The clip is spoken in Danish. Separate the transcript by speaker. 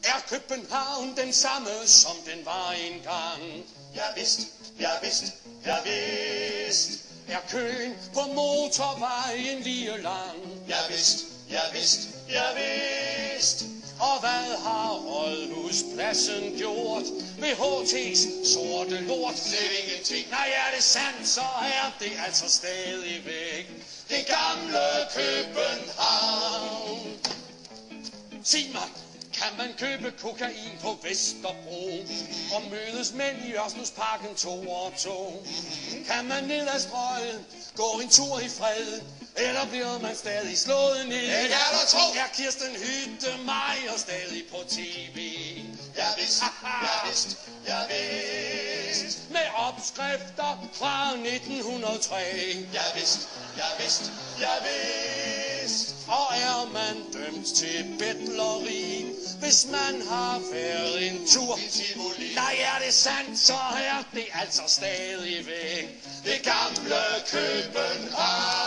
Speaker 1: Er København den samme, som den var engang?
Speaker 2: Ja vist, ja vist, ja vist.
Speaker 1: Er køen på motorvejen lige lang?
Speaker 2: Ja vist, ja vist, ja vist.
Speaker 1: Og hvad har Rådhuspladsen gjort ved HT's sorte lort?
Speaker 2: Slet ingenting.
Speaker 1: Nej, er det sandt, så er det altså stadigvæk
Speaker 2: Det gamle København.
Speaker 1: Sig mig, kan man købe kokain på Vesterbro og mødes mænd i Ørstenparken 2 og 2? Kan man ned ad Strøget gå en tur i fred, eller bliver man stadig slået ned?
Speaker 2: Det kan du tro.
Speaker 1: Er Kirsten Hyttemeier stadig på tv?
Speaker 2: Ja vist, ja vist, ja vist.
Speaker 1: Med opskrifter fra 1903.
Speaker 2: Ja vist, ja vist, ja vist.
Speaker 1: Og er man dømt til betleri, hvis man har været en tur?
Speaker 2: I Tivoli.
Speaker 1: Nej, er det sandt, så er det altså stadigvæk
Speaker 2: Det gamle København.